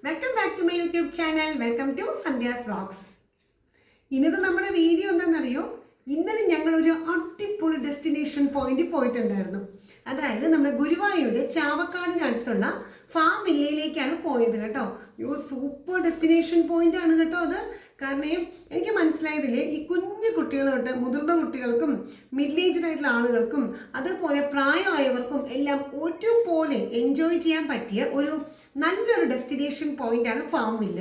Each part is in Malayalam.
Welcome back to my YouTube channel. Welcome to Sandhya's vlogs. ഇന്നത്തെ നമ്മുടെ വീഡിയോ എന്താണെന്നറിയോ? ഇന്നലെ ഞങ്ങൾ ഒരു അടിപൊളി ഡെസ്റ്റിനേഷൻ പോയിന്റ് പോയിട്ടുണ്ടായിരുന്നു. അതായത് നമ്മുടെ ഗുരുവായൂര് ചാവക്കാടിനടുത്തുള്ള ഫാം വില്ലയിലേക്കാണ് പോയത് കേട്ടോ. സൂപ്പർ ഡെസ്റ്റിനേഷൻ പോയിന്റ് ആണ് കേട്ടോ അത്. കാരണം എനിക്ക് മനസ്സിലായതില്ലേ, ഈ കുഞ്ഞു കുട്ടികൾ തൊട്ട് മുതിർന്ന കുട്ടികൾക്കും മിഡിൽ ഏജ്ഡ് ആയിട്ടുള്ള ആളുകൾക്കും അതുപോലെ പ്രായമായവർക്കും എല്ലാം ഒരുപോലെ എൻജോയ് ചെയ്യാൻ പറ്റിയ ഒരു നല്ലൊരു ഡെസ്റ്റിനേഷൻ പോയിന്റ് ആണ് ഫാം വില്ല.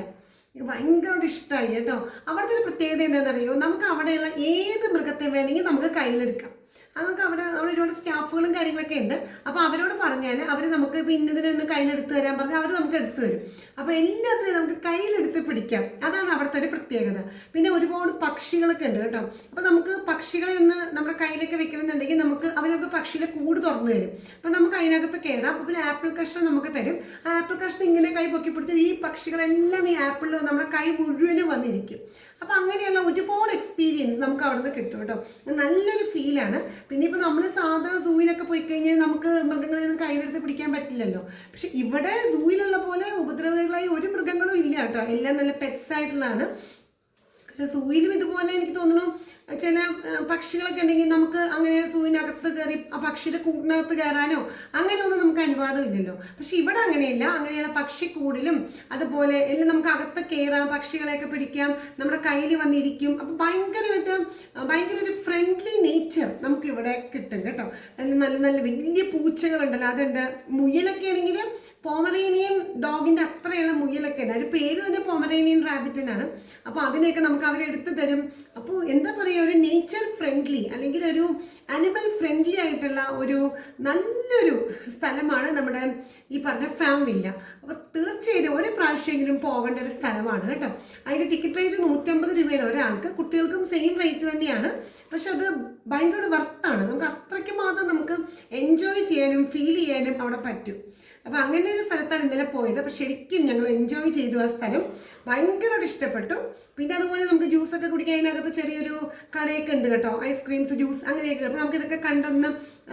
എനിക്ക് ഭയങ്കര ഇഷ്ടമായി കേട്ടോ. അവിടുത്തെ ഒരു പ്രത്യേകത എന്താണെന്നറിയോ? നമുക്ക് അവിടെയുള്ള ഏത് മൃഗത്തെ വേണമെങ്കിൽ നമുക്ക് കയ്യിലെടുക്കാം. നമുക്ക് അവിടെ ഒരുപാട് സ്റ്റാഫുകളും കാര്യങ്ങളൊക്കെ ഉണ്ട്. അപ്പോൾ അവരോട് പറഞ്ഞാൽ അവർ നമുക്ക് ഇപ്പോൾ ഇന്നതിനൊന്ന് കയ്യിലെടുത്ത് തരാൻ പറഞ്ഞാൽ അവർ നമുക്ക് എടുത്തു തരും. അപ്പോൾ എല്ലാത്തിനും നമുക്ക് കയ്യിലെടുത്ത് പിടിക്കാം. അതാണ് അവിടുത്തെ ഒരു പ്രത്യേകത. പിന്നെ ഒരുപാട് പക്ഷികളൊക്കെ ഉണ്ട് കേട്ടോ. അപ്പോൾ നമുക്ക് പക്ഷികളെ ഒന്ന് നമ്മുടെ കയ്യിലൊക്കെ വെക്കണമെന്നുണ്ടെങ്കിൽ നമുക്ക് അവരൊക്കെ പക്ഷിയുടെ കൂട് തുറന്നു തരും. അപ്പോൾ നമുക്ക് അതിനകത്ത് കയറാം. അപ്പോൾ പിന്നെ ആപ്പിൾ കഷ്ണം നമുക്ക് തരും. ആ ആപ്പിൾ കഷ്ണം ഇങ്ങനെ കൈ പൊക്കി പിടിച്ച് ഈ പക്ഷികളെല്ലാം ഈ ആപ്പിളിൽ നമ്മുടെ കൈ മുഴുവനും വന്നിരിക്കും. അപ്പോൾ അങ്ങനെയുള്ള ഒരുപാട് എക്സ്പീരിയൻസ് നമുക്ക് അവിടെ നിന്ന് കിട്ടും കേട്ടോ. നല്ലൊരു ഫീലാണ്. പിന്നെ ഇപ്പോൾ നമ്മൾ സാധാ സൂവിലൊക്കെ പോയി കഴിഞ്ഞാൽ നമുക്ക് മൃഗങ്ങളിൽ നിന്ന് കയ്യിലെടുത്ത് പിടിക്കാൻ പറ്റില്ലല്ലോ. പക്ഷെ ഇവിടെ സൂവിലുള്ള പോലെ ഉപദ്രവകാരികളായി ഒരു മൃഗങ്ങളും ഇല്ല കേട്ടോ. എല്ലാം നല്ല പെറ്റ്സ് ആയിട്ടുള്ളതാണ്. സൂയിലും ഇതുപോലെ എനിക്ക് തോന്നുന്നു ചില പക്ഷികളൊക്കെ ഉണ്ടെങ്കിൽ നമുക്ക് അങ്ങനെ സൂവിനകത്ത് കയറി ആ പക്ഷിയുടെ കൂടിനകത്ത് കയറാനോ അങ്ങനെയൊന്നും നമുക്ക് അനുവാദം ഇല്ലല്ലോ. പക്ഷെ ഇവിടെ അങ്ങനെയില്ല. അങ്ങനെയുള്ള പക്ഷിക്കൂടിലും അതുപോലെ എല്ലാം നമുക്ക് അകത്ത് കയറാം, പക്ഷികളെയൊക്കെ പിടിക്കാം, നമ്മുടെ കയ്യിൽ വന്നിരിക്കും. അപ്പം ഭയങ്കര ഒരു ഫ്രണ്ട്ലി നേച്ചർ നമുക്ക് ഇവിടെ കിട്ടും കേട്ടോ. അതിൽ നല്ല നല്ല വലിയ പൂച്ചകളുണ്ടല്ലോ, അതുണ്ട്. മുയലൊക്കെ ആണെങ്കിൽ പോമറേനിയൻ ഡോഗിൻ്റെ അത്രയുള്ള മുയലൊക്കെ ഉണ്ട്. അതിൻ്റെ പേര് തന്നെ പോമറേനിയൻ റാബിറ്റിനാണ്. അപ്പോൾ അതിനെയൊക്കെ നമുക്ക് അവരെടുത്ത് തരും. അപ്പോൾ എന്താ പറയുക, ഒരു നേച്ചർ ഫ്രണ്ട്ലി അല്ലെങ്കിൽ ഒരു അനിമൽ ഫ്രണ്ട്ലി ആയിട്ടുള്ള ഒരു നല്ലൊരു സ്ഥലമാണ് നമ്മുടെ ഈ പറഞ്ഞ ഫാം വില്ല. അപ്പോൾ തീർച്ചയായിട്ടും ഒരു പ്രാവശ്യമെങ്കിലും പോകേണ്ട ഒരു സ്ഥലമാണ് കേട്ടോ. അതിൻ്റെ ടിക്കറ്റ് റേറ്റ് 150 രൂപയാണ് ഒരാൾക്ക്. കുട്ടികൾക്കും സെയിം റേറ്റ് തന്നെയാണ്. പക്ഷെ അത് ഭയങ്കര വർത്താണ്. നമുക്ക് അത്രയ്ക്ക് മാത്രം നമുക്ക് എൻജോയ് ചെയ്യാനും ഫീൽ ചെയ്യാനും അവിടെ പറ്റും. അപ്പോൾ അങ്ങനെ ഒരു സ്ഥലത്താണ് ഇന്നലെ പോയത്. അപ്പോൾ ശരിക്കും ഞങ്ങൾ എൻജോയ് ചെയ്തു. ആ സ്ഥലം ഭയങ്കരമായിട്ട് ഇഷ്ടപ്പെട്ടു. പിന്നെ അതുപോലെ നമുക്ക് ജ്യൂസൊക്കെ കുടിക്കാൻ അതിനകത്ത് ചെറിയൊരു കടയൊക്കെ ഉണ്ട് കേട്ടോ. ഐസ്ക്രീംസ്, ജ്യൂസ് അങ്ങനെയൊക്കെ. അപ്പോൾ നമുക്കിതൊക്കെ കണ്ടൊന്ന്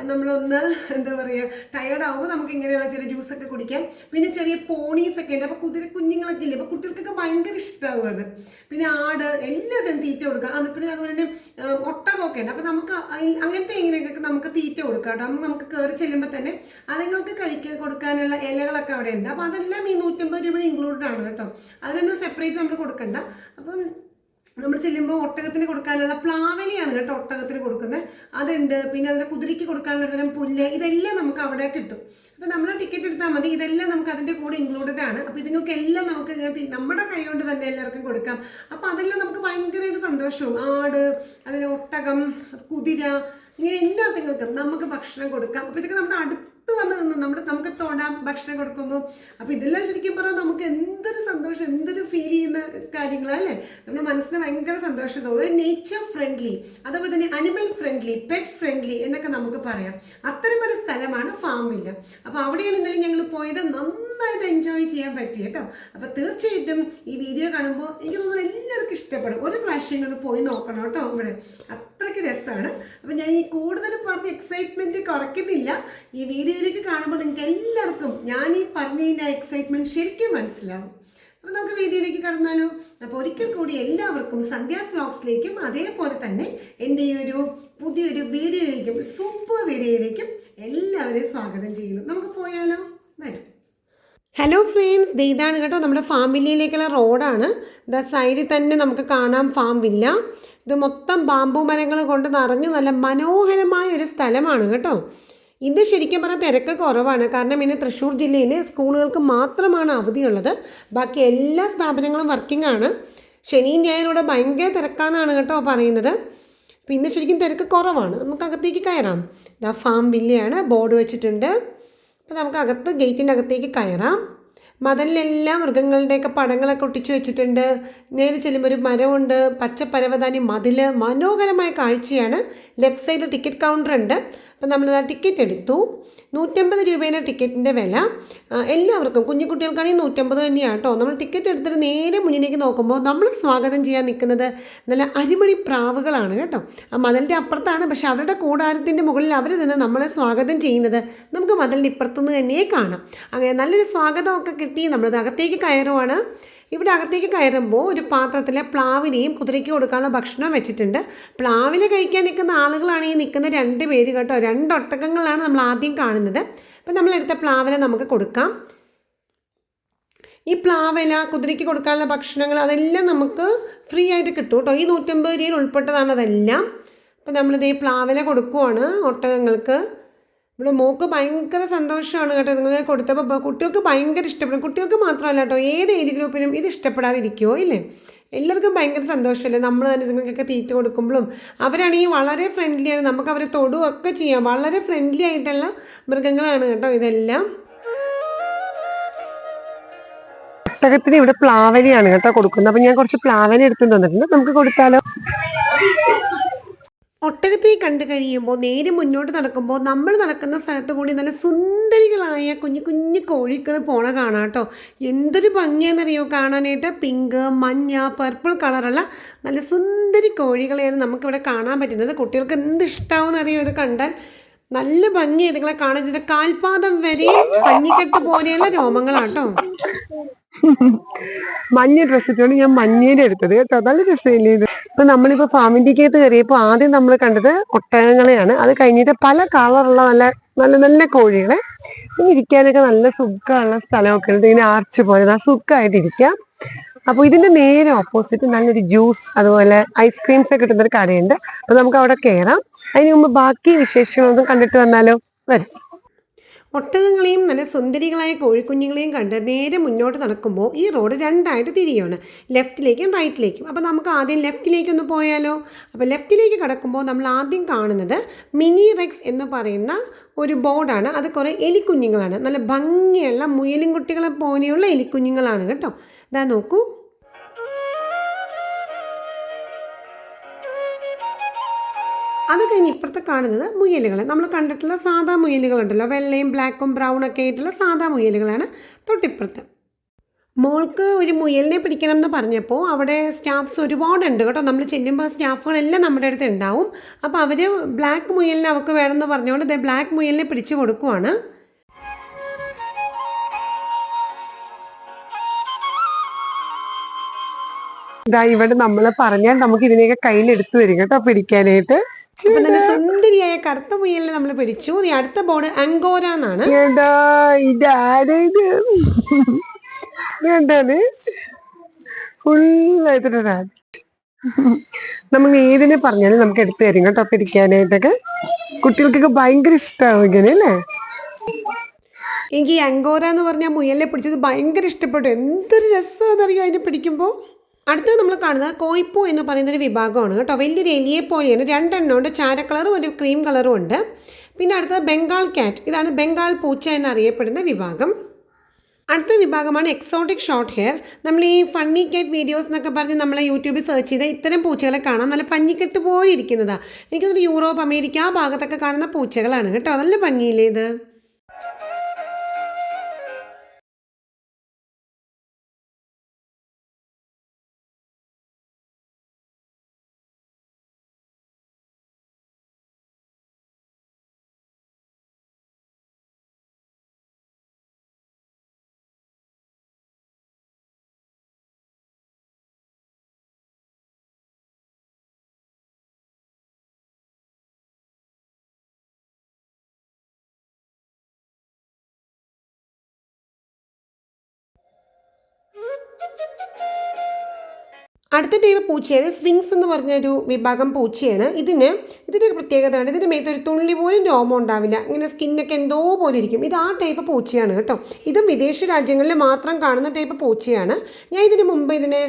നമ്മളൊന്ന് എന്താ പറയുക, ടയേർഡാകുമ്പോൾ നമുക്ക് ഇങ്ങനെയുള്ള ചെറിയ ജ്യൂസൊക്കെ കുടിക്കാം. പിന്നെ ചെറിയ പോണീസൊക്കെ ഉണ്ട്. അപ്പോൾ കുഞ്ഞുങ്ങളൊക്കെ ഇല്ലേ, അപ്പോൾ കുട്ടികൾക്കൊക്കെ ഭയങ്കര ഇഷ്ടമാകും അത്. പിന്നെ ആട് എല്ലാത്തിനും തീറ്റ കൊടുക്കാം. പിന്നെ അതുപോലെ തന്നെ ഒട്ടകമൊക്കെ ഉണ്ട്. അപ്പോൾ നമുക്ക് അങ്ങനത്തെ ഇങ്ങനെയൊക്കെ നമുക്ക് തീറ്റ കൊടുക്കാം കേട്ടോ. നമുക്ക് കയറി ചെല്ലുമ്പോൾ തന്നെ അതുങ്ങൾക്ക് കൊടുക്കാനുള്ള ഇലകളൊക്കെ അവിടെ ഉണ്ട്. അപ്പോൾ അതെല്ലാം ഈ 150 രൂപ ഇൻക്ലൂഡഡ് ആണ് കേട്ടോ. അതിനൊന്നും സെപ്പറേറ്റ് നമ്മൾ കൊടുക്കണ്ട. അപ്പം നമ്മൾ ചെല്ലുമ്പോൾ ഒട്ടകത്തിന് കൊടുക്കാനുള്ള പ്ലാവലിയാണ് കേട്ടോ ഒട്ടകത്തിന് കൊടുക്കുന്നത്, അതുണ്ട്. പിന്നെ അതിൻ്റെ കുതിരയ്ക്ക് കൊടുക്കാനുള്ള തരം പുല്ല്, ഇതെല്ലാം നമുക്ക് അവിടെ കിട്ടും. അപ്പോൾ നമ്മൾ ടിക്കറ്റ് എടുത്താൽ മതി. ഇതെല്ലാം നമുക്ക് അതിൻ്റെ കൂടെ ഇൻക്ലൂഡഡ് ആണ്. അപ്പോൾ ഇതുങ്ങൾക്കെല്ലാം നമുക്ക് നമ്മുടെ കൈ കൊണ്ട് തന്നെ എല്ലാവർക്കും കൊടുക്കാം. അപ്പോൾ അതെല്ലാം നമുക്ക് ഭയങ്കരമായിട്ട് സന്തോഷവും. ആട്, അതിന് ഒട്ടകം, കുതിര, ഇങ്ങനെ എല്ലാത്തിങ്ങൾക്കും നമുക്ക് ഭക്ഷണം കൊടുക്കാം. അപ്പോൾ ഇതൊക്കെ നമ്മുടെ അടുത്ത് വന്ന് നിന്ന് നമുക്ക് തൊടാം ഭക്ഷണം കൊടുക്കുമ്പോൾ. അപ്പോൾ ഇതെല്ലാം ശരിക്കും പറഞ്ഞാൽ നമുക്ക് എന്തൊരു സന്തോഷം, എന്തൊരു ഫീൽ ചെയ്യുന്ന കാര്യങ്ങളല്ലേ. നമ്മുടെ മനസ്സിന് ഭയങ്കര സന്തോഷം തോന്നും. നേച്ചർ ഫ്രണ്ട്ലി, അതുപോലെ തന്നെ അനിമൽ ഫ്രണ്ട്ലി, പെറ്റ് ഫ്രണ്ട്ലി എന്നൊക്കെ നമുക്ക് പറയാം. അത്തരം ഒരു സ്ഥലമാണ് ഫാം വില്ല. അപ്പോൾ അവിടെയാണ് ഇന്നലെ ഞങ്ങൾ പോയത്. നന്നായിട്ട് എൻജോയ് ചെയ്യാൻ പറ്റി കേട്ടോ. അപ്പോൾ തീർച്ചയായിട്ടും ഈ വീഡിയോ കാണുമ്പോൾ എനിക്ക് തോന്നുന്നു എല്ലാവർക്കും ഇഷ്ടപ്പെടും. ഒരു പ്രാവശ്യം ഒന്ന് പോയി നോക്കണം കേട്ടോ. ഇവിടെ അത്രയ്ക്ക് രസമാണ്. അപ്പോൾ ഞാൻ ഈ കൂടുതൽ പറഞ്ഞ് എക്സൈറ്റ്മെൻറ്റ് കുറയ്ക്കുന്നില്ല. ഈ വീഡിയോയിലേക്ക് കാണുമ്പോൾ നിങ്ങൾക്ക് എല്ലാവർക്കും ഞാൻ ഈ പറഞ്ഞതിൻ്റെ എക്സൈറ്റ്മെൻറ്റ് ശരിക്കും മനസ്സിലാവും. അപ്പോൾ നമുക്ക് വീഡിയോയിലേക്ക് കടന്നാലോ. അപ്പോൾ ഒരിക്കൽ കൂടി എല്ലാവർക്കും സന്ധ്യാസ് വ്ളോഗ്സിലേക്കും അതേപോലെ തന്നെ എൻ്റെ ഈ ഒരു പുതിയൊരു വീഡിയോയിലേക്കും സൂപ്പർ വീഡിയോയിലേക്കും എല്ലാവരെയും സ്വാഗതം ചെയ്യുന്നു. നമുക്ക് പോയാലോ, വരും. ഹലോ ഫ്രണ്ട്സ്, ഇതാണ് കേട്ടോ നമ്മുടെ ഫാം വില്ലയിലേക്കുള്ള റോഡാണ്. സൈഡിൽ തന്നെ നമുക്ക് കാണാം ഫാം വില്ല. ഇത് മൊത്തം ബാമ്പു മരങ്ങൾ കൊണ്ട് നിറഞ്ഞ് നല്ല മനോഹരമായ ഒരു സ്ഥലമാണ് കേട്ടോ. ഇത് ശരിക്കും പറഞ്ഞാൽ തിരക്ക് കുറവാണ്. കാരണം ഇന്ന് തൃശ്ശൂർ ജില്ലയിൽ സ്കൂളുകൾക്ക് മാത്രമാണ് അവധിയുള്ളത്. ബാക്കി എല്ലാ സ്ഥാപനങ്ങളും വർക്കിംഗ് ആണ്. ശനിയും ഞായറൂടെ ഭയങ്കര തിരക്കാന്നാണ് കേട്ടോ പറയുന്നത്. അപ്പോൾ ഇന്ന് ശരിക്കും തിരക്ക് കുറവാണ്. നമുക്ക് അകത്തേക്ക് കയറാം. ഇതാ ഫാം വില്ലയാണ്, ബോർഡ് വെച്ചിട്ടുണ്ട്. അപ്പോൾ നമുക്ക് അകത്ത് ഗേറ്റിൻ്റെ അകത്തേക്ക് കയറാം. മതിലെല്ലാം മൃഗങ്ങളുടെയൊക്കെ പടങ്ങളൊക്കെ ഒട്ടിച്ച് വെച്ചിട്ടുണ്ട്. നേരെ ചെല്ലുമ്പോൾ ഒരു മരമുണ്ട്, പച്ചപ്പരവതാനി മതിൽ, മനോഹരമായ കാഴ്ചയാണ്. ലെഫ്റ്റ് സൈഡിൽ ടിക്കറ്റ് കൗണ്ടർ ഉണ്ട്. അപ്പോൾ നമ്മൾ ടിക്കറ്റ് എടുത്തു. 150 രൂപയുടെ ടിക്കറ്റിൻ്റെ വില. എല്ലാവർക്കും കുഞ്ഞു കുട്ടികൾക്കാണെങ്കിൽ 150 തന്നെയാണ് കേട്ടോ. നമ്മൾ ടിക്കറ്റ് എടുത്തിട്ട് നേരെ മുന്നിലേക്ക് നോക്കുമ്പോൾ നമ്മൾ സ്വാഗതം ചെയ്യാൻ നിൽക്കുന്നത് നല്ല അരിമണി പ്രാവുകളാണ് കേട്ടോ. ആ മതിലിൻ്റെ അപ്പുറത്താണ്, പക്ഷെ അവരുടെ കൂടാരത്തിൻ്റെ മുകളിൽ അവർ നിന്ന് നമ്മളെ സ്വാഗതം ചെയ്യുന്നത് നമുക്ക് മതിലിൻ്റെ ഇപ്പുറത്തുനിന്ന് തന്നെ കാണാം. അങ്ങനെ നല്ലൊരു സ്വാഗതമൊക്കെ കിട്ടി. നമ്മളത് അകത്തേക്ക് കയറുവാണ്. ഇവിടെ അകത്തേക്ക് കയറുമ്പോൾ ഒരു പാത്രത്തിൽ പ്ലാവിനെയും കുതിരയ്ക്ക് കൊടുക്കാനുള്ള ഭക്ഷണം വെച്ചിട്ടുണ്ട്. പ്ലാവില കഴിക്കാൻ നിൽക്കുന്ന ആളുകളാണ് ഈ നിൽക്കുന്ന 2 പേര് കേട്ടോ. 2 ഒട്ടകങ്ങളാണ് നമ്മൾ ആദ്യം കാണുന്നത്. അപ്പം നമ്മളെടുത്ത പ്ലാവില നമുക്ക് കൊടുക്കാം. ഈ പ്ലാവില, കുതിരയ്ക്ക് കൊടുക്കാനുള്ള ഭക്ഷണങ്ങൾ അതെല്ലാം നമുക്ക് ഫ്രീ ആയിട്ട് കിട്ടും കേട്ടോ. ഈ 150 രൂപയിൽ ഉൾപ്പെട്ടതാണ് അതെല്ലാം. അപ്പം നമ്മളിത് ഈ പ്ലാവില കൊടുക്കുവാണ് ഒട്ടകങ്ങൾക്ക്. ഇവിടെ മോൾക്ക് ഭയങ്കര സന്തോഷമാണ് കേട്ടോ. നിങ്ങൾ കൊടുത്തപ്പോൾ കുട്ടികൾക്ക് ഭയങ്കര ഇഷ്ടപ്പെടും. കുട്ടികൾക്ക് മാത്രമല്ല കേട്ടോ, ഏത് ഏജ് ഗ്രൂപ്പിനും ഇത് ഇഷ്ടപ്പെടാതിരിക്കുമോ ഇല്ലേ? എല്ലാവർക്കും ഭയങ്കര സന്തോഷമല്ലേ നമ്മൾ തന്നെ നിങ്ങൾക്കൊക്കെ തീറ്റ കൊടുക്കുമ്പോഴും. അവരാണെങ്കിൽ വളരെ ഫ്രണ്ട്ലിയാണ്, നമുക്ക് അവരെ തൊടുകയൊക്കെ ചെയ്യാം. വളരെ ഫ്രണ്ട്ലി ആയിട്ടുള്ള മൃഗങ്ങളാണ് കേട്ടോ ഇതെല്ലാം. ഒട്ടകത്തിന് ഇവിടെ പ്ലാവലയാണ് കേട്ടോ കൊടുക്കുന്നത്. അപ്പം ഞാൻ കുറച്ച് പ്ലാവല എടുത്തു തന്നിട്ടുണ്ട്, നമുക്ക് കൊടുത്താലോ. ഒട്ടകത്തെ കണ്ടു കഴിയുമ്പോൾ നേരെ മുന്നോട്ട് നടക്കുമ്പോൾ നമ്മൾ നടക്കുന്ന സ്ഥലത്ത് കൂടി നല്ല സുന്ദരികളായ കുഞ്ഞു കുഞ്ഞു കോഴികൾ പോണ കാണാം കേട്ടോ. എന്തൊരു ഭംഗിയാണെന്നറിയോ കാണാനായിട്ട്. പിങ്ക്, മഞ്ഞ, പർപ്പിൾ കളറുള്ള നല്ല സുന്ദരി കോഴികളെയാണ് നമുക്കിവിടെ കാണാൻ പറ്റുന്നത്. കുട്ടികൾക്ക് എന്ത് ഇഷ്ടമാവുമെന്നറിയോ ഇത് കണ്ടാൽ. നല്ല ഭംഗിയാണ് ഇതുങ്ങളെ കാണാൻ. ഇതിൻ്റെ കാൽപാദം വരെ പഞ്ഞിക്കെട്ട് പോലെയുള്ള രോമങ്ങളാട്ടോ. മഞ്ഞ ഡ്രസ്സ് ഇട്ടുകൊണ്ട് ഞാൻ മഞ്ഞേനെ എടുത്തത് കേട്ടോ. നല്ല രസമില്ലേ ഇത്. ഇപ്പൊ നമ്മളിപ്പോ ഫാമിലിക്കകത്ത് കയറിയപ്പോൾ ആദ്യം നമ്മൾ കണ്ടത് ഒട്ടകങ്ങളെയാണ്. അത് കഴിഞ്ഞിട്ട് പല കളറുള്ള നല്ല നല്ല നല്ല കോഴികളെ. ഇനി ഇരിക്കാനൊക്കെ നല്ല സുഖമുള്ള സ്ഥലമൊക്കെ ഉണ്ട്. ഇങ്ങനെ ആർച്ച് പോലെ സുഖമായിട്ടിരിക്കാം. അപ്പോൾ ഇതിന്റെ നേരെ ഓപ്പോസിറ്റ് നല്ലൊരു ജ്യൂസ് അതുപോലെ ഐസ്ക്രീംസ് ഒക്കെ കിട്ടുന്നൊരു കടയുണ്ട്. അപ്പൊ നമുക്ക് അവിടെ കയറാം. അതിന് മുമ്പ് ബാക്കി വിശേഷങ്ങളൊന്നും കണ്ടിട്ട് വന്നാലോ. വരും. ഒട്ടകങ്ങളെയും നല്ല സുന്ദരികളായ കോഴിക്കുഞ്ഞുങ്ങളെയും കണ്ട് നേരെ മുന്നോട്ട് നടക്കുമ്പോൾ ഈ റോഡ് 2ആയിട്ട് തിരിയാണ്, ലെഫ്റ്റിലേക്കും റൈറ്റിലേക്കും. അപ്പോൾ നമുക്ക് ആദ്യം ലെഫ്റ്റിലേക്കൊന്ന് പോയാലോ. അപ്പോൾ ലെഫ്റ്റിലേക്ക് കടക്കുമ്പോൾ നമ്മൾ ആദ്യം കാണുന്നത് മിനി റെക്സ് എന്ന് പറയുന്ന ഒരു ബോർഡാണ്. അത് കുറേ എലിക്കുഞ്ഞുങ്ങളാണ്. നല്ല ഭംഗിയുള്ള മുയലും കുട്ടികളെ പോലെയുള്ള എലിക്കുഞ്ഞുങ്ങളാണ് കേട്ടോ. ഇതാ നോക്കൂ. അത് കഴിഞ്ഞ് ഇപ്പുറത്ത് കാണുന്നത് മുയലുകൾ. നമ്മൾ കണ്ടിട്ടുള്ള സാധാ മുയലുകളുണ്ടല്ലോ, വെള്ളയും ബ്ലാക്കും ബ്രൗണൊക്കെ ആയിട്ടുള്ള സാധാ മുയലുകളാണ് തൊട്ടിപ്പുറത്ത്. മോൾക്ക് ഒരു മുയലിനെ പിടിക്കണം എന്ന് പറഞ്ഞപ്പോൾ അവിടെ സ്റ്റാഫ്സ് ഒരുപാടുണ്ട് കേട്ടോ. നമ്മൾ ചെല്ലുമ്പോൾ സ്റ്റാഫുകളെല്ലാം നമ്മുടെ അടുത്ത് ഉണ്ടാവും. അപ്പോൾ അവർ ബ്ലാക്ക് മുയലിനെ അവർക്ക് വേണമെന്ന് പറഞ്ഞുകൊണ്ട് ഇതേ ബ്ലാക്ക് മുയലിനെ പിടിച്ചു കൊടുക്കുവാണ്. ഇതാ ഇവിടെ നമ്മളെ പറഞ്ഞാൽ നമുക്ക് ഇതിനെയൊക്കെ കയ്യിലെടുത്തു വരും കേട്ടോ പിടിക്കാനായിട്ട്. അപ്പൊ നല്ല സുന്ദരിയായ കറുത്ത മുയലിനെ നമ്മൾ പിടിച്ചു. ഈ അടുത്ത ബോർഡ് അങ്കോര എന്നാണ്. ഫുള്ളായിട്ടാ നമ്മൾ ഏതിനെ പറഞ്ഞാലും നമുക്ക് എടുത്തു തരും കേട്ടോ പിടിക്കാനായിട്ടൊക്കെ. കുട്ടികൾക്കൊക്കെ ഭയങ്കര ഇഷ്ടമാവും ഇങ്ങനെ അല്ലേ. എനിക്ക് ഈ അങ്കോര എന്ന് പറഞ്ഞാൽ മുയലിനെ പിടിച്ചത് ഭയങ്കര ഇഷ്ടപ്പെട്ടു. എന്തൊരു രസമാണെന്നറിയോ അതിനെ പിടിക്കുമ്പോൾ. അടുത്തത് നമ്മൾ കാണുന്നത് കോയിപ്പോ എന്ന് പറയുന്നൊരു വിഭാഗമാണ് കേട്ടോ. വലിയൊരു എലിയെ പോലെയാണ്. 2 എണ്ണം ഉണ്ട്. ചാര കളറും ഒരു ക്രീം കളറും ഉണ്ട്. പിന്നെ അടുത്തത് ബംഗാൾ ക്യാറ്റ്. ഇതാണ് ബംഗാൾ പൂച്ച എന്നറിയപ്പെടുന്ന വിഭാഗം. അടുത്ത വിഭാഗമാണ് എക്സോട്ടിക് ഷോർട്ട് ഹെയർ. നമ്മൾ ഈ ഫണ്ണി കാറ്റ് വീഡിയോസ് എന്നൊക്കെ പറഞ്ഞ് നമ്മളെ യൂട്യൂബിൽ സെർച്ച് ചെയ്താൽ ഇത്തരം പൂച്ചകളെ കാണാം. നല്ല പഞ്ഞിക്കെട്ട് പോലെ ഇരിക്കുന്നതാണ്. എനിക്കൊന്ന് യൂറോപ്പ്, അമേരിക്ക ആ ഭാഗത്തൊക്കെ കാണുന്ന പൂച്ചകളാണ് കേട്ടോ. നല്ല ഭംഗിയില്ലേ ഇത്. അടുത്ത ടൈപ്പ് പൂച്ചയാണ് സ്വിങ്സ് എന്ന് പറഞ്ഞൊരു വിഭാഗം പൂച്ചയാണ്. ഇതിൻ്റെ പ്രത്യേകതയാണ് ഇതിൻ്റെ മേത്ത് ഒരു തുള്ളി പോലും രോമം ഉണ്ടാവില്ല. ഇങ്ങനെ സ്കിന്നൊക്കെ എന്തോ പോലെ ഇരിക്കും. ഇത് ആ ടൈപ്പ് പൂച്ചയാണ് കേട്ടോ. ഇതും വിദേശ രാജ്യങ്ങളിൽ മാത്രം കാണുന്ന ടൈപ്പ് പൂച്ചയാണ്. ഞാൻ ഇതിന് മുമ്പ് ഇതിനെ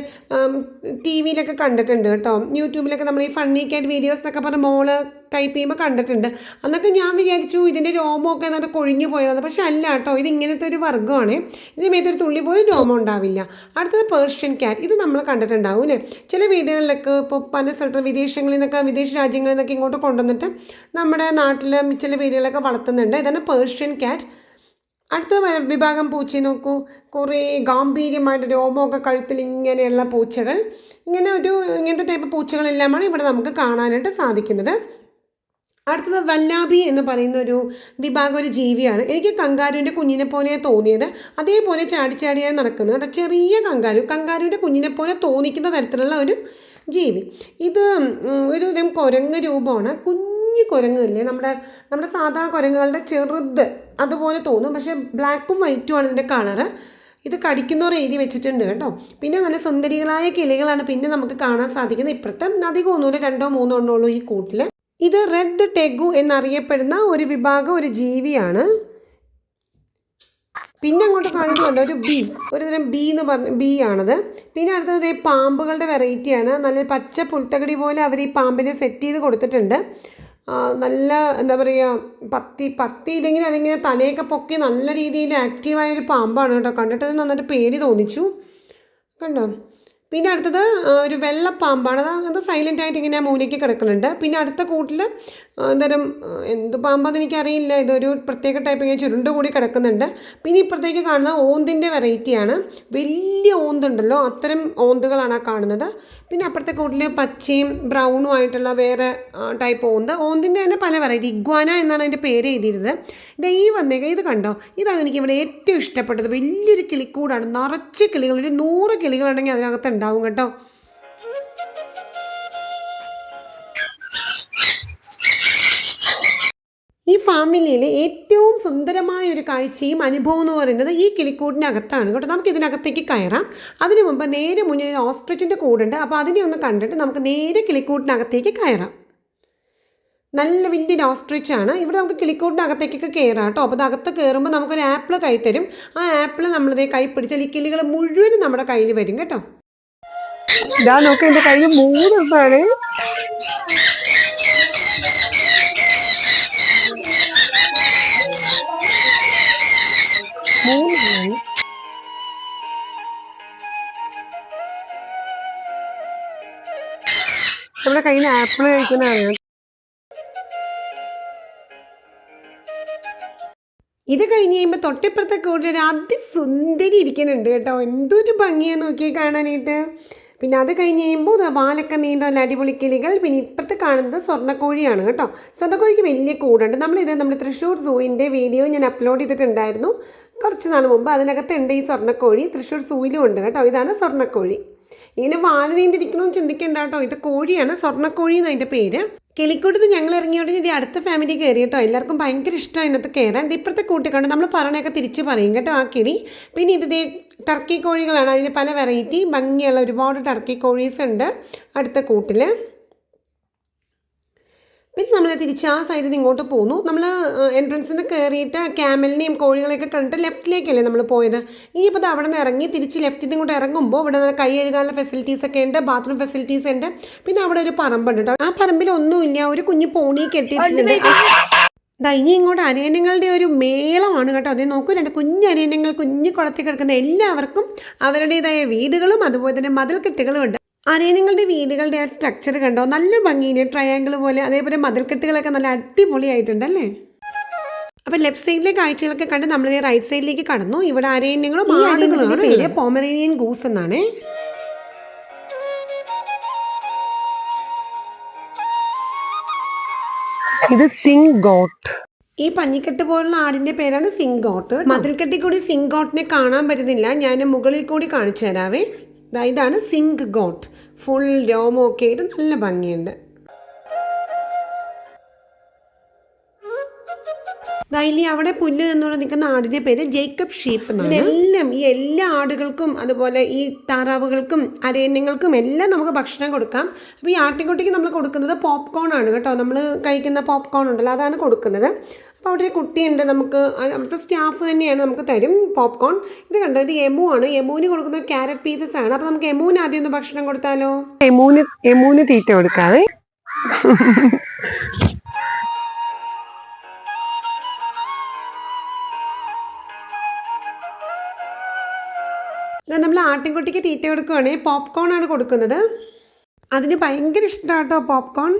ടി വിയിലൊക്കെ കണ്ടിട്ടുണ്ട് കേട്ടോ. യൂട്യൂബിലൊക്കെ നമ്മൾ ഈ ഫണ്ണി കാറ്റ് വീഡിയോസ് എന്നൊക്കെ പറഞ്ഞ മോള് ടൈപ്പ് ചെയ്യുമ്പോൾ കണ്ടിട്ടുണ്ട്. അന്നൊക്കെ ഞാൻ വിചാരിച്ചു ഇതിൻ്റെ രോമമൊക്കെ എന്നിട്ട് കൊഴിഞ്ഞു പോയതാണ്. പക്ഷെ അല്ല കേട്ടോ, ഇത് ഇങ്ങനത്തെ ഒരു വർഗ്ഗമാണ്. ഇതിന് മേത്തൊരു തുള്ളി പോലും രോമം ഉണ്ടാവില്ല. അടുത്തത് പേർഷ്യൻ ക്യാറ്റ്. ഇത് നമ്മൾ കണ്ടിട്ടുണ്ടാവും അല്ലേ? ചില വീടുകളിലൊക്കെ ഇപ്പോൾ പല സ്ഥലത്ത് വിദേശങ്ങളിൽ നിന്നൊക്കെ, വിദേശ രാജ്യങ്ങളിൽ നിന്നൊക്കെ ഇങ്ങോട്ട് കൊണ്ടുവന്നിട്ട് നമ്മുടെ നാട്ടിൽ ചില വീടുകളിലൊക്കെ വളർത്തുന്നുണ്ട്. ഇതാണ് പേർഷ്യൻ ക്യാറ്റ്. അടുത്ത വിഭാഗം പൂച്ചയെ നോക്കൂ. കുറേ ഗാംഭീര്യമായിട്ട് രോമമൊക്കെ കഴുത്തിൽ ഇങ്ങനെയുള്ള പൂച്ചകൾ. ഇങ്ങനത്തെ ടൈപ്പ് പൂച്ചകളെല്ലാമാണ് ഇവിടെ നമുക്ക് കാണാനായിട്ട് സാധിക്കുന്നത്. അടുത്തത് വല്ലാബി എന്ന് പറയുന്ന ഒരു വിഭാഗം, ഒരു ജീവിയാണ്. എനിക്ക് കങ്കാരുവിൻ്റെ കുഞ്ഞിനെ പോലെ തോന്നിയത്. അതേപോലെ ചാടിച്ചാടിയാണ് നടക്കുന്നത് കേട്ടോ. ചെറിയ കങ്കാരുവിൻ്റെ കുഞ്ഞിനെ പോലെ തോന്നിക്കുന്ന തരത്തിലുള്ള ഒരു ജീവി. ഇത് ഒരു കുരങ്ങ് രൂപമാണ്. കുഞ്ഞു കുരങ്ങില്ലേ, നമ്മുടെ സാധാ കുരങ്ങുകളുടെ ചെറുത് അതുപോലെ തോന്നും. പക്ഷേ ബ്ലാക്കും വൈറ്റും ആണ് ഇതിൻ്റെ കളറ്. ഇത് കടിക്കുന്നവർ എഴുതി വെച്ചിട്ടുണ്ട് കേട്ടോ. പിന്നെ നല്ല സുന്ദരികളായ കിളികളാണ് പിന്നെ നമുക്ക് കാണാൻ സാധിക്കുന്നത്. ഇപ്പുറത്തെ അധികം ഒന്നുമില്ല, 2-3 എണ്ണമുള്ളൂ ഈ കൂട്ടിൽ. ഇത് റെഡ് ടെഗു എന്നറിയപ്പെടുന്ന ഒരു വിഭാഗം, ഒരു ജീവിയാണ്. പിന്നെ അങ്ങോട്ട് കാണുന്നുണ്ട് ഒരു തരം ബി ആണത്. പിന്നെ അടുത്തത് പാമ്പുകളുടെ വെറൈറ്റിയാണ്. നല്ല പച്ച പുൽത്തകടി പോലെ അവർ ഈ പാമ്പിനെ സെറ്റ് ചെയ്ത് കൊടുത്തിട്ടുണ്ട്. നല്ല എന്താ പറയുക, പത്തി ഇല്ലെങ്കിൽ അതിങ്ങനെ തലയൊക്കെ പൊക്കി നല്ല രീതിയിൽ ആക്റ്റീവായൊരു പാമ്പാണ് കേട്ടോ. കണ്ടിട്ട് നന്നായിട്ട് പേടി തോന്നിച്ചു കണ്ടോ. പിന്നെ അടുത്തത് ഒരു വെള്ളപ്പാമ്പാണ്. അത് സൈലൻ്റായിട്ട് ഇങ്ങനെ മൂലയ്ക്ക് കിടക്കുന്നുണ്ട്. പിന്നെ അടുത്ത കൂട്ടിൽ എന്തോരം എന്ത് പാമ്പാന്ന് എനിക്കറിയില്ല. ഇതൊരു പ്രത്യേക ടൈപ്പ് ഇങ്ങനെ ചുരുണ്ട് കൂടി കിടക്കുന്നുണ്ട്. പിന്നെ ഇപ്പുറത്തേക്ക് കാണുന്ന ഓന്തിൻ്റെ വെറൈറ്റിയാണ്. വലിയ ഓന്തുണ്ടല്ലോ, അത്തരം ഓന്തുകളാണ് ആ കാണുന്നത്. പിന്നെ അപ്പുറത്തെ കൂട്ടിൽ പച്ചയും ബ്രൗണും ആയിട്ടുള്ള വേറെ ടൈപ്പ് ഓന്തിൻ്റെ തന്നെ പല വെറൈറ്റി. ഇഗ്വാന എന്നാണ് അതിൻ്റെ പേര് എഴുതിയിരുന്നത്. ഇത് കണ്ടോ, ഇതാണ് എനിക്കിവിടെ ഏറ്റവും ഇഷ്ടപ്പെട്ടത്. വലിയൊരു കിളിക്കൂടാണ്, നിറച്ച് കിളികൾ. ഒരു 100 കിളികളുണ്ടെങ്കിൽ അതിനകത്ത് ഉണ്ടാവും കേട്ടോ. ഈ ഫാമിലിയിൽ ഏറ്റവും സുന്ദരമായ ഒരു കാഴ്ചയും അനുഭവം എന്ന് പറയുന്നത് ഈ കിളിക്കൂടിനകത്താണ് കേട്ടോ. നമുക്ക് ഇതിനകത്തേക്ക് കയറാം. അതിനു മുമ്പ് നേരെ മുന്നിൽ ഓസ്ട്രിച്ചിൻ്റെ കൂടുണ്ട്. അപ്പോൾ അതിനെ ഒന്ന് കണ്ടിട്ട് നമുക്ക് നേരെ കിളിക്കൂടിനകത്തേക്ക് കയറാം. നല്ല വലിയൊരു ഓസ്ട്രിച്ചാണ്. ഇവിടെ നമുക്ക് കിളിക്കൂടിനകത്തേക്കൊക്കെ കയറാം കേട്ടോ. അപ്പോൾ അകത്ത് കയറുമ്പോൾ നമുക്കൊരു ആപ്പിൾ കൈ തരും. ആ ആപ്പിൾ നമ്മളിതേ കൈ പിടിച്ചാൽ ഈ കിളികൾ മുഴുവനും നമ്മുടെ കയ്യിൽ വരും കേട്ടോ. ഇതാ നോക്ക്, എൻ്റെ കയ്യിൽ 3 എണ്ണമാണ്. നമ്മുടെ കയ്യിൽ നിന്ന് ആപ്പിൾ കഴിക്കുന്നതാണ്. ഇത് കഴിഞ്ഞ് കഴിയുമ്പോൾ തൊട്ടിപ്പുറത്തെ കൂടുതൽ അതിസുന്ദരി ഇരിക്കുന്നുണ്ട് കേട്ടോ. എന്തൊരു ഭംഗിയാണ് നോക്കി കാണാനായിട്ട്. പിന്നെ അത് കഴിഞ്ഞ് കഴിയുമ്പോൾ വാലൊക്കെ നീണ്ട നല്ല അടിപൊളി കിളികൾ. പിന്നെ ഇപ്പുറത്ത് കാണുന്നത് സ്വർണ്ണക്കോഴിയാണ് കേട്ടോ. സ്വർണ്ണക്കോഴിക്ക് വലിയ കൂടുണ്ട്. നമ്മൾ തൃശ്ശൂർ സൂവിൻ്റെ വീഡിയോ ഞാൻ അപ്ലോഡ് ചെയ്തിട്ടുണ്ടായിരുന്നു കുറച്ച് നാൾ മുമ്പ്. അതിനകത്തുണ്ട് ഈ സ്വർണ്ണക്കോഴി. തൃശ്ശൂർ സൂയിലും ഉണ്ട് കേട്ടോ. ഇതാണ് സ്വർണ്ണക്കോഴി. ഇങ്ങനെ വാല് നീണ്ടിരിക്കണമെന്ന് ചിന്തിക്കേണ്ട കേട്ടോ. ഇത് കോഴിയാണ്, സ്വർണ്ണക്കോഴി എന്നതിൻ്റെ പേര്. കിളിക്കൂട്ടത്ത് ഞങ്ങൾ ഇറങ്ങിയോണ്ട് ഇത് അടുത്ത ഫാമിലി കയറി കേട്ടോ. എല്ലാവർക്കും ഭയങ്കര ഇഷ്ടമാണ് ഇതിനകത്ത് കയറാൻ. ഇപ്പുറത്തെ കൂട്ടിക്കണ്ട് നമ്മൾ പറയണയൊക്കെ തിരിച്ച് പറയും കേട്ടോ ആ കിളി. പിന്നെ ഇത് ടർക്കി കോഴികളാണ്. അതിന് പല വെറൈറ്റി ഭംഗിയുള്ള ഒരുപാട് ടർക്കി കോഴീസ് ഉണ്ട് അടുത്ത കൂട്ടിൽ. പിന്നെ നമ്മൾ തിരിച്ച് ആ സൈഡിൽ നിന്ന് ഇങ്ങോട്ട് പോന്നു. നമ്മൾ എൻട്രൻസിൽ നിന്ന് കയറിയിട്ട് ക്യാമലിനെയും കോഴികളെയൊക്കെ കണ്ടിട്ട് ലെഫ്റ്റിലേക്കല്ലേ നമ്മൾ പോയത്. ഇനിയിപ്പോൾ അവിടെ നിന്ന് ഇറങ്ങി തിരിച്ച് ലെഫ്റ്റിൽ നിന്ന് ഇങ്ങോട്ട് ഇറങ്ങുമ്പോൾ ഇവിടെ നിന്ന് കൈ കഴുകാനുള്ള ഫെസിലിറ്റീസൊക്കെ ഉണ്ട്, ബാത്റൂം ഫെസിലിറ്റീസ് ഉണ്ട്. പിന്നെ അവിടെ ഒരു പറമ്പുണ്ട് കേട്ടോ. ആ പറമ്പിൽ ഒന്നുമില്ല, ഒരു കുഞ്ഞു പോണി കെട്ടിയിട്ടുണ്ട്. ഇനി ഇങ്ങോട്ട് അരയന്നങ്ങളുടെ ഒരു മേളമാണ് കേട്ടോ. അതേ നോക്കൂ, 2 കുഞ്ഞ് അരയന്നങ്ങൾ കുഞ്ഞു കുളത്തിൽ കിടക്കുന്ന. എല്ലാവർക്കും അവരുടേതായ വീടുകളും അതുപോലെ തന്നെ മതിൽക്കെട്ടുകളും ഉണ്ട്. അരയന്നങ്ങളുടെ വീടുകളുടെ ആ സ്ട്രക്ചർ കണ്ടോ, നല്ല ഭംഗിയില്ലേ, ട്രയാങ്കിൾ പോലെ. അതേപോലെ മതിൽക്കെട്ടുകളൊക്കെ നല്ല അടിപൊളിയായിട്ടുണ്ടല്ലേ. അപ്പോൾ ലെഫ്റ്റ് സൈഡിലെ കാഴ്ചകളൊക്കെ കണ്ട് നമ്മൾ റൈറ്റ് സൈഡിലേക്ക് കടന്നു. ഇവിടെ അരയന്നങ്ങളും ആടുകളും പേര് പോമറേനിയൻ ഗൂസ് എന്നാണ്. ഇത് സിംഗ് ഗോട്ട്. ഈ പഞ്ഞിക്കെട്ട് പോലുള്ള ആടിൻ്റെ പേരാണ് സിംഗ് ഗോട്ട്. മതിൽക്കെട്ടിൽ കൂടി സിംഗ് ഗോട്ടിനെ കാണാൻ പറ്റുന്നില്ല, ഞാൻ മുകളിൽ കൂടി കാണിച്ചു തരാവേ. ഇതാണ് സിംഗ് ഗോട്ട്. ഫുൾ രോമമൊക്കെ ആയിട്ട് നല്ല ഭംഗിയുണ്ട്. ഇനി അവിടെ പുല്ല് നിന്നുകൊണ്ട് നിൽക്കുന്ന ആടിൻ്റെ പേര് ജേക്കബ് ഷീപ്പ് എന്നാണ്. ഈ എല്ലാ ആടുകൾക്കും അതുപോലെ ഈ താറാവുകൾക്കും അരയന്നങ്ങൾക്കും എല്ലാം നമുക്ക് ഭക്ഷണം കൊടുക്കാം. അപ്പോൾ ഈ ആട്ടിൻകുട്ടിക്ക് നമ്മൾ കൊടുക്കുന്നത് പോപ്കോൺ ആണ് കേട്ടോ. നമ്മൾ കഴിക്കുന്ന പോപ്കോൺ ഉണ്ടല്ലോ, അതാണ് കൊടുക്കുന്നത്. അപ്പോൾ അവിടെ ഒരു കുട്ടിയുണ്ട്, നമുക്ക് അവിടുത്തെ സ്റ്റാഫ് തന്നെയാണ് നമുക്ക് തരും പോപ്കോൺ. ഇത് കണ്ടോ, ഇത് എമു ആണ്. എമുവിന് കൊടുക്കുന്ന ക്യാരറ്റ് പീസസ് ആണ്. അപ്പോൾ നമുക്ക് എമുവിന് ആദ്യം ഒന്ന് ഭക്ഷണം കൊടുത്താലോ. എമുവിന് തീറ്റ കൊടുക്കാതെ. നമ്മൾ ആട്ടിൻകുട്ടിക്ക് തീറ്റ കൊടുക്കുകയാണെങ്കിൽ പോപ്കോൺ ആണ് കൊടുക്കുന്നത്. അതിന് ഭയങ്കര ഇഷ്ടമാണ് കേട്ടോ പോപ്കോൺ.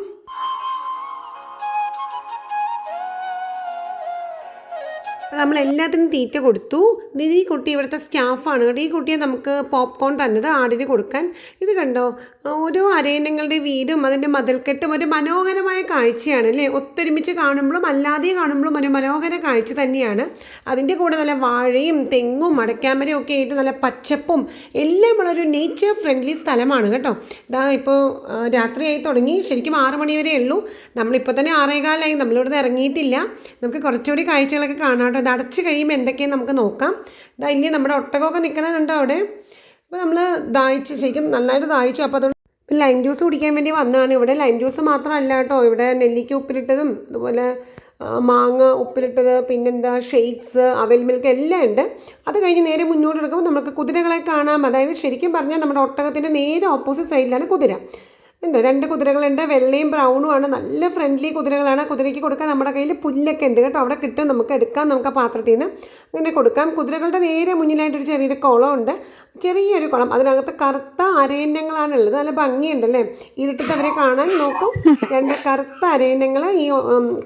അപ്പോൾ നമ്മളെല്ലാത്തിനും തീറ്റ കൊടുത്തു. ഈ കുട്ടി ഇവിടുത്തെ സ്റ്റാഫാണ് കേട്ടോ. ഈ കുട്ടിയെ നമുക്ക് പോപ്കോൺ തന്നത് ആടിന് കൊടുക്കാൻ. ഇത് കണ്ടോ, ഓരോ അരയന്നങ്ങളുടെ വീടും അതിൻ്റെ മതിൽക്കെട്ടും ഒരു മനോഹരമായ കാഴ്ചയാണ് അല്ലേ. ഒത്തൊരുമിച്ച് കാണുമ്പോഴും അല്ലാതെ കാണുമ്പോഴും ഒരു മനോഹര കാഴ്ച തന്നെയാണ്. അതിൻ്റെ കൂടെ നല്ല വാഴയും തെങ്ങും അടയ്ക്കാമരയും ഒക്കെ ആയിട്ട് നല്ല പച്ചപ്പും എല്ലാം ഉള്ളൊരു നേച്ചർ ഫ്രണ്ട്ലി സ്ഥലമാണ് കേട്ടോ. ഇതാ ഇപ്പോൾ രാത്രിയായി തുടങ്ങി. ശരിക്കും 6 മണി വരെ ഉള്ളൂ. നമ്മളിപ്പോൾ തന്നെ 6:15 നമ്മളിവിടുന്ന് ഇറങ്ങിയിട്ടില്ല. നമുക്ക് കുറച്ചുകൂടി കാഴ്ചകളൊക്കെ കാണാം. ഇത് അടച്ച് കഴിയുമ്പോൾ എന്തൊക്കെയാണ് നമുക്ക് നോക്കാം. ഇതാ ഇനി നമ്മുടെ ഒട്ടകമൊക്കെ നിൽക്കണുണ്ടോ അവിടെ. അപ്പോൾ നമ്മൾ ദാഹിച്ച് ശരിക്കും നന്നായിട്ട് ദാഹിച്ചു. അപ്പോൾ അതുകൊണ്ട് ലൈം ജ്യൂസ് കുടിക്കാൻ വേണ്ടി വന്നതാണ്. ഇവിടെ ലൈം ജ്യൂസ് മാത്രമല്ല കേട്ടോ, ഇവിടെ നെല്ലിക്ക ഉപ്പിലിട്ടതും അതുപോലെ മാങ്ങ ഉപ്പിലിട്ടത്, പിന്നെന്താ ഷെയ്ക്സ്, അവൽ മിൽക്ക് എല്ലാം ഉണ്ട്. അത് കഴിഞ്ഞ് നേരെ മുന്നോട്ട് എടുക്കുമ്പോൾ നമുക്ക് കുതിരകളെ കാണാം. അതായത് ശരിക്കും പറഞ്ഞാൽ നമ്മുടെ ഒട്ടകത്തിൻ്റെ നേരെ ഓപ്പോസിറ്റ് സൈഡിലാണ് കുതിര. ഉണ്ട്, 2 കുതിരകളുണ്ട്. വെള്ളയും ബ്രൗണും ആണ്. നല്ല ഫ്രണ്ട്ലി കുതിരകളാണ്. കുതിരയ്ക്ക് കൊടുക്കാൻ നമ്മുടെ കയ്യിൽ പുല്ലൊക്കെ ഉണ്ട് കേട്ടോ. അവിടെ കിട്ടും, നമുക്ക് എടുക്കാം. നമുക്ക് ആ പാത്രത്തിൽ നിന്ന് അങ്ങനെ കൊടുക്കാം. കുതിരകളുടെ നേരെ മുന്നിലായിട്ടൊരു ചെറിയൊരു കുളമുണ്ട്. ചെറിയൊരു കുളം, അതിനകത്ത് കറുത്ത അരയന്നങ്ങളാണുള്ളത്. നല്ല ഭംഗിയുണ്ടല്ലേ ഇരുട്ടത്ത് അവരെ കാണാൻ. നോക്കും, 2 കറുത്ത അരയന്നങ്ങൾ ഈ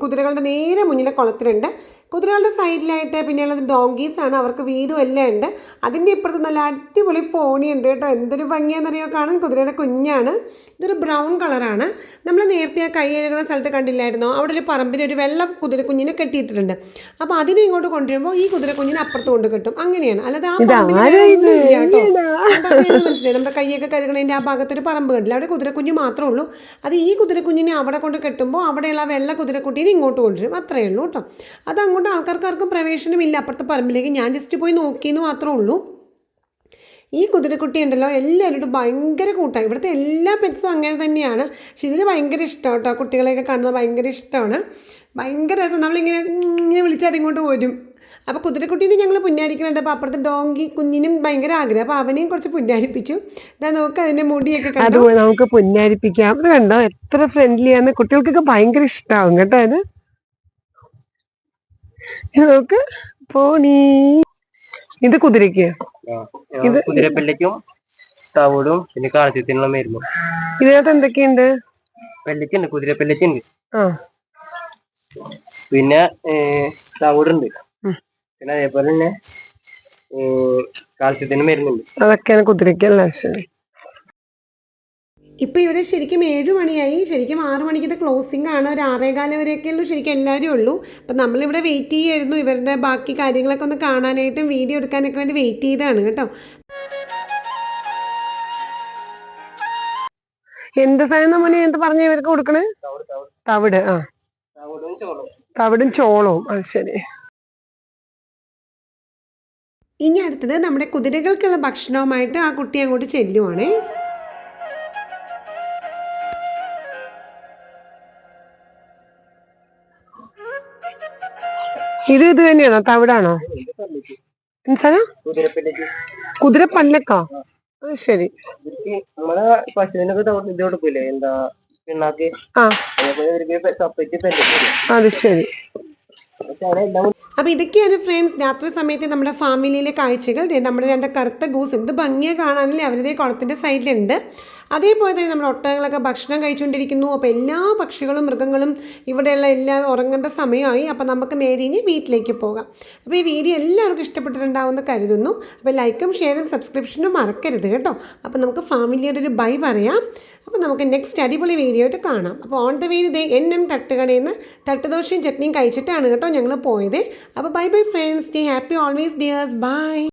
കുതിരകളുടെ നേരെ മുന്നിലെ കുളത്തിലുണ്ട്. കുതിരകളുടെ സൈഡിലായിട്ട് പിന്നെയുള്ളത് ഡോങ്കീസാണ്. അവർക്ക് വീടും എല്ലാം ഉണ്ട്. അതിൻ്റെ ഇപ്പുറത്ത് നല്ല അടിപൊളി പോണിയുണ്ട് കേട്ടോ. എന്തൊരു ഭംഗിയാണെന്നറിയോ കാണാൻ. കുതിരയുടെ കുഞ്ഞാണ്. ഇതൊരു ബ്രൗൺ കളറാണ്. നമ്മൾ നേരത്തെ ആ കൈ കഴുകുന്ന സ്ഥലത്ത് കണ്ടില്ലായിരുന്നോ, അവിടെ ഒരു പറമ്പിൽ ഒരു വെള്ള കുതിരക്കുഞ്ഞിനെ കെട്ടിയിട്ടുണ്ട്. അപ്പോൾ അതിനെ ഇങ്ങോട്ട് കൊണ്ടുവരുമ്പോൾ ഈ കുതിരക്കുഞ്ഞിനെ അപ്പുറത്ത് കൊണ്ട് കെട്ടും. അങ്ങനെയാണ്. അല്ലാതെ ആ പറമ്പിൽ കേട്ടോ. മനസ്സിലായി, നമ്മുടെ കൈയൊക്കെ കഴുകണതിൻ്റെ ആ ഭാഗത്തൊരു പറമ്പ് കണ്ടില്ല, അവിടെ കുതിരക്കുഞ്ഞ് മാത്രമേ ഉള്ളൂ. അത് ഈ കുതിരക്കുഞ്ഞിനെ അവിടെ കൊണ്ട് കെട്ടുമ്പോൾ അവിടെയുള്ള വെള്ള കുതിരക്കുട്ടീനെ ഇങ്ങോട്ട് കൊണ്ടുവരും. അത്രയേ ഉള്ളൂ കേട്ടോ. അത് അങ്ങോട്ട് ആൾക്കാർക്കാർക്കും പ്രവേശനമില്ല അപ്പുറത്തെ പറമ്പിലേക്ക്. ഞാൻ ജസ്റ്റ് പോയി നോക്കിയെന്ന് മാത്രമേ ഉള്ളൂ. ഈ കുതിരക്കുട്ടി ഉണ്ടല്ലോ എല്ലാവരോടും ഭയങ്കര കൂട്ടായി. ഇവിടുത്തെ എല്ലാ പെറ്റ്സും അങ്ങനെ തന്നെയാണ്. പക്ഷെ ഇതിന് ഭയങ്കര ഇഷ്ടമാണ് കേട്ടോ. കുട്ടികളെയൊക്കെ കാണുന്നത് ഭയങ്കര ഇഷ്ടമാണ്. ഭയങ്കര രസം. നമ്മളിങ്ങനെ വിളിച്ചാൽ അതിങ്ങോട്ട് വരും. അപ്പോൾ കുതിരക്കുട്ടീനെ ഞങ്ങൾ പുന്നാരിക്കുന്നുണ്ട്. അപ്പോൾ അപ്പുറത്തെ ഡോങ്കി കുഞ്ഞിനും ഭയങ്കര ആഗ്രഹം. അപ്പോൾ അവനെയും കുറച്ച് പുന്നാരിപ്പിച്ചു. ഇതാ നോക്ക്, അതിൻ്റെ മുടിയൊക്കെ കണ്ടു. നമുക്ക് പുന്നാരിപ്പിക്കാം. അത് കണ്ടോ എത്ര ഫ്രണ്ട്ലിയാണ്. കുട്ടികൾക്കൊക്കെ ഭയങ്കര ഇഷ്ടമാവും കേട്ടോ. അത് നോക്ക് പോണി. ഇത് കുതിരയ്ക്ക്, ഇത് കുതിരപ്പല്ലിക്കും തവിടും പിന്നെ കാൽസ്യത്തിനുള്ള മരുന്നും. ഇതിനകത്ത് എന്തൊക്കെയുണ്ട്? പല്ലിക്കുണ്ട്, കുതിരപ്പല്ലിക്കുണ്ട്, പിന്നെ തവിടുണ്ട്, പിന്നെ അതേപോലെ തന്നെ കാൽസ്യത്തിന് മരുന്നുണ്ട്. അതൊക്കെയാണ് കുതിരയ്ക്കല്ലേ. ശരി. ഇപ്പോൾ ഇവിടെ ശരിക്കും 7 മണിയായി. ശരിക്കും 6 മണിക്കത്തെ ക്ലോസിംഗ് ആണ്. ഒരു 6:15 വരെയൊക്കെയുള്ളൂ ശരിക്കും എല്ലാവരും ഉള്ളൂ. അപ്പം നമ്മളിവിടെ വെയിറ്റ് ചെയ്യായിരുന്നു ഇവരുടെ ബാക്കി കാര്യങ്ങളൊക്കെ ഒന്ന് കാണാനായിട്ടും വീഡിയോ എടുക്കാനൊക്കെ വേണ്ടി വെയിറ്റ് ചെയ്തതാണ് കേട്ടോ. എന്ത് സാധനം മോനെ എന്ത് പറഞ്ഞ ഇവർക്ക് കൊടുക്കണേ? തവിട്. ആ, തവിടും ചോളവും. അത് ശരി. ഇനി അടുത്തത് നമ്മുടെ കുതിരകൾക്കുള്ള ഭക്ഷണവുമായിട്ട് ആ കുട്ടി അങ്ങോട്ട് ചെല്ലുവാണേ. ഇത് തന്നെയാണോ? തവിടാണോ? എന്താണ്? കുതിരപ്പല്ലക്കോ? അത് ശരി. നമ്മളെ പശുവിനൊക്കെ ഇത് കൊടുക്കൂലേ, എന്താ പിണ്ണാക്ക്. ആ, അത് ശരി. അപ്പോൾ ഇതൊക്കെയാണ് ഫ്രണ്ട്സ് രാത്രി സമയത്ത് നമ്മുടെ ഫാമിലിയിലെ കാഴ്ചകൾ. നമ്മുടെ 2 കറുത്ത ഗൂസ് എന്ത് ഭംഗിയെ കാണാനല്ലേ അവരുടെ കുളത്തിൻ്റെ സൈഡിലുണ്ട്. അതേപോലെ തന്നെ നമ്മുടെ ഒട്ടകങ്ങളൊക്കെ ഭക്ഷണം കഴിച്ചുകൊണ്ടിരിക്കുന്നു. അപ്പോൾ എല്ലാ പക്ഷികളും മൃഗങ്ങളും ഇവിടെയുള്ള എല്ലാവരും ഉറങ്ങേണ്ട സമയമായി. അപ്പോൾ നമുക്ക് നേരെ ഇനി വീട്ടിലേക്ക് പോകാം. അപ്പോൾ ഈ വീഡിയോ എല്ലാവർക്കും ഇഷ്ടപ്പെട്ടിട്ടുണ്ടാവുമെന്ന് കരുതുന്നു. അപ്പോൾ ലൈക്കും ഷെയറും സബ്സ്ക്രിപ്ഷനും മറക്കരുത് കേട്ടോ. അപ്പോൾ നമുക്ക് ഫാമിലിയുടെ ഒരു ബൈ പറയാം. അപ്പോൾ നമുക്ക് നെക്സ്റ്റ് അടിപൊളി വീഡിയോ ആയിട്ട് കാണാം. അപ്പോൾ ഓൺ ദ വേ ഇതേ എന്നും തട്ടുകടയിൽ നിന്ന് തട്ടുദോശയും ചട്നിയും കഴിച്ചിട്ടാണ് കേട്ടോ ഞങ്ങൾ പോയത്. അപ്പോൾ bye bye friends. Stay happy always dears. By.